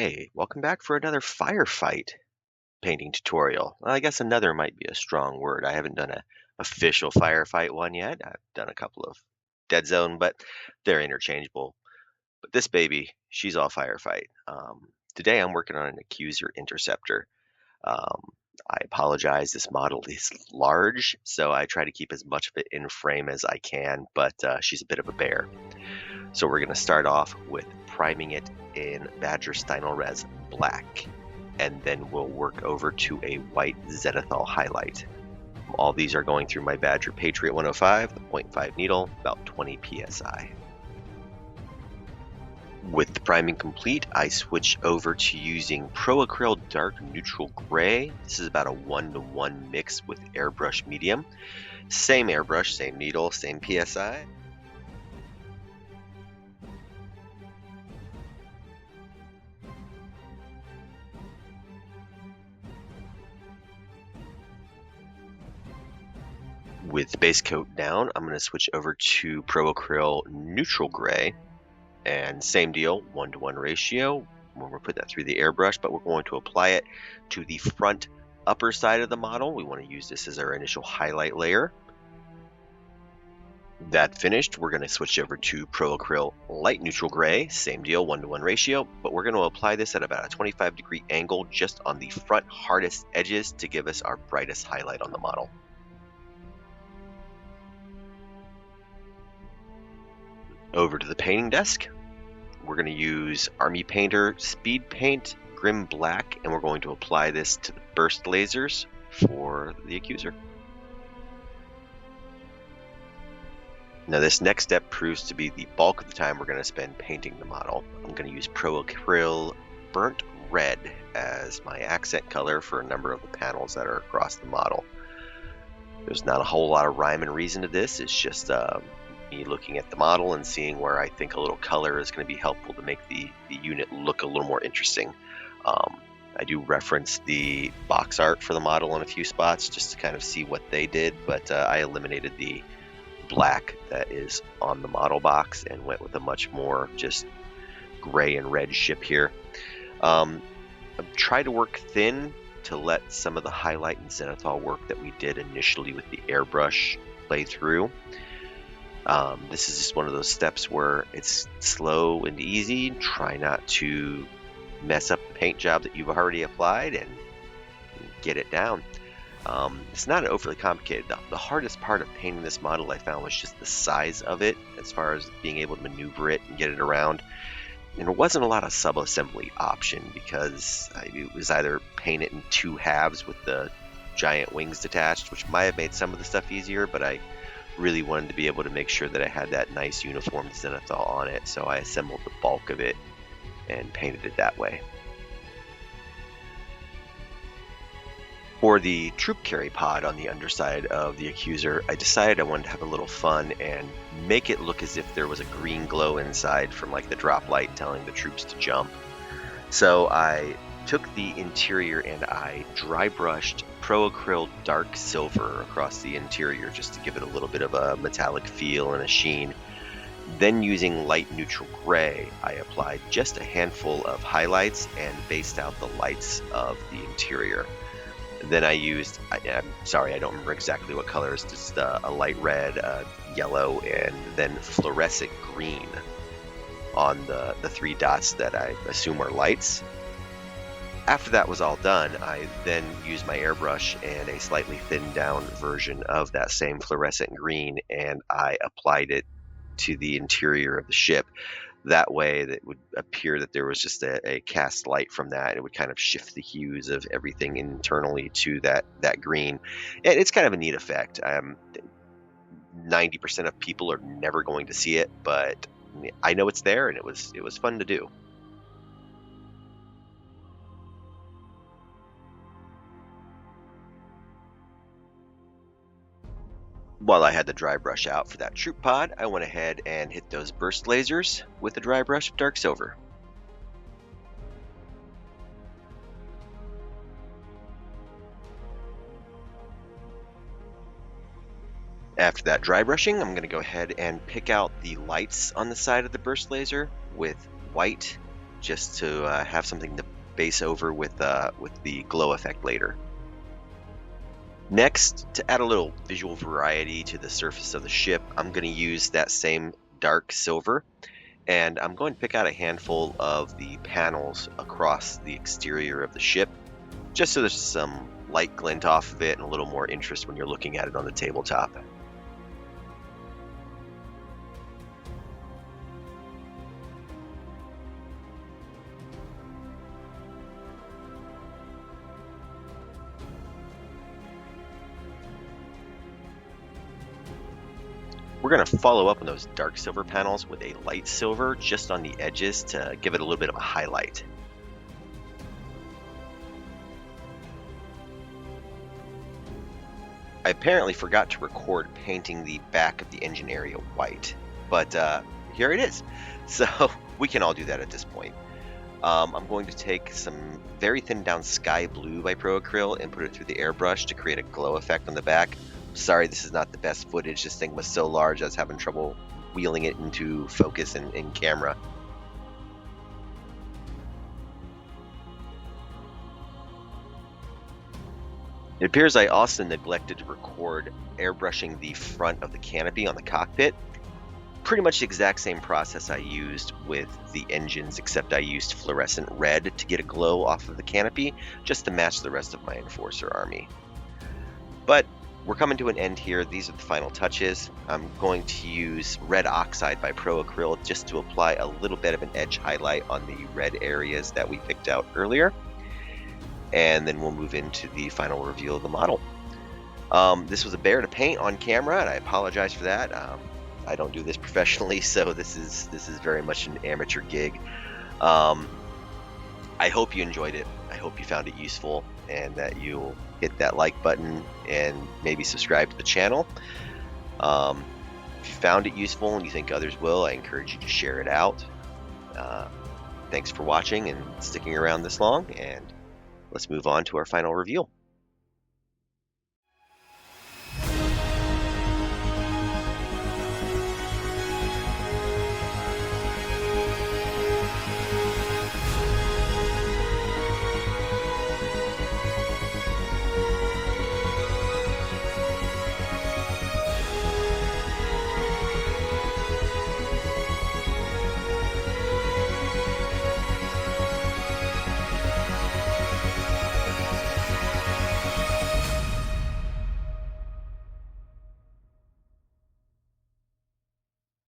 Hey, welcome back for another Firefight painting tutorial. Well, I guess another might be a strong word. I haven't done a official Firefight one yet. I've done a couple of Dead Zone, but they're interchangeable. But this baby, she's all Firefight. Today I'm working on an Accuser Interceptor. Um, I apologize, this model is large, so I try to keep as much of it in frame as I can, but she's a bit of a bear. So we're going to start off with priming it in Badger Stynylrez Res Black, and then we'll work over to a white zenithal highlight. All these are going through my Badger Patriot 105, the 0.5 needle, about 20 psi. With the priming complete, I switch over to using Pro Acryl Dark Neutral Gray. This is about a 1-to-1 mix with airbrush medium. Same airbrush, same needle, same psi. With base coat down, I'm going to switch over to Pro Acryl Neutral Gray, and same deal, 1-to-1 ratio. When we're putting that through the airbrush, but we're going to apply it to the front upper side of the model. We want to use this as our initial highlight layer. That finished, we're going to switch over to Pro Acryl Light Neutral Gray, same deal, 1-to-1 ratio, but we're going to apply this at about a 25-degree angle just on the front hardest edges to give us our brightest highlight on the model. Over to the painting desk, we're going to use Army Painter Speed Paint Grim Black, and we're going to apply this to the burst lasers for the Accuser. Now this next step proves to be the bulk of the time we're going to spend painting the model. I'm going to use Pro Acryl Burnt Red as my accent color for a number of the panels that are across the model. There's not a whole lot of rhyme and reason to this. It's just me looking at the model and seeing where I think a little color is going to be helpful to make the unit look a little more interesting. I do reference the box art for the model in a few spots just to kind of see what they did, but I eliminated the black that is on the model box and went with a much more just gray and red ship here. I've tried to work thin to let some of the highlight and zenithal work that we did initially with the airbrush play through. This is just one of those steps where it's slow and easy. Try not to mess up the paint job that you've already applied and get it down. It's not overly complicated. The hardest part of painting this model I found was just the size of it as far as being able to maneuver it and get it around. And there wasn't a lot of sub-assembly option because it was either paint it in 2 halves with the giant wings detached, which might have made some of the stuff easier, but I really wanted to be able to make sure that I had that nice uniform zenithal on it, so I assembled the bulk of it and painted it that way. For the troop carry pod on the underside of the Accuser, I decided I wanted to have a little fun and make it look as if there was a green glow inside from like the drop light telling the troops to jump. So I took the interior and I dry brushed Pro Acryl Dark Silver across the interior just to give it a little bit of a metallic feel and a sheen. Then using Light Neutral Gray, I applied just a handful of highlights and based out the lights of the interior. Then I used, I'm sorry, I don't remember exactly what color, it's just a light red, yellow, and then fluorescent green on the 3 dots that I assume are lights. After that was all done, I then used my airbrush and a slightly thinned down version of that same fluorescent green, and I applied it to the interior of the ship. That way it would appear that there was just a cast light from that. It would kind of shift the hues of everything internally to that green. And it's kind of a neat effect. 90% of people are never going to see it, but I know it's there, and it was fun to do. While I had the dry brush out for that troop pod, I went ahead and hit those burst lasers with the dry brush of dark silver. After that dry brushing, I'm going to go ahead and pick out the lights on the side of the burst laser with white just to have something to base over with the glow effect later. Next, to add a little visual variety to the surface of the ship, I'm going to use that same dark silver, and I'm going to pick out a handful of the panels across the exterior of the ship, just so there's some light glint off of it and a little more interest when you're looking at it on the tabletop. We're going to follow up on those dark silver panels with a light silver just on the edges to give it a little bit of a highlight. I apparently forgot to record painting the back of the engine area white, but here it is. So we can all do that at this point. I'm going to take some very thinned down sky blue by Acryl and put it through the airbrush to create a glow effect on the back. Sorry, this is not the best footage. This thing was so large I was having trouble wheeling it into focus in camera. It appears I also neglected to record airbrushing the front of the canopy on the cockpit. Pretty much the exact same process I used with the engines, except I used fluorescent red to get a glow off of the canopy, just to match the rest of my Enforcer army. But we're coming to an end here. These are the final touches. I'm going to use red Oxide by Acryl just to apply a little bit of an edge highlight on the red areas that we picked out earlier. And then we'll move into the final reveal of the model. This was a bear to paint on camera, and I apologize for that. I don't do this professionally, so this is very much an amateur gig. I hope you enjoyed it. I hope you found it useful, and that you'll hit that like button and maybe subscribe to the channel. If you found it useful and you think others will, I encourage you to share it out. Thanks for watching and sticking around this long, and let's move on to our final reveal.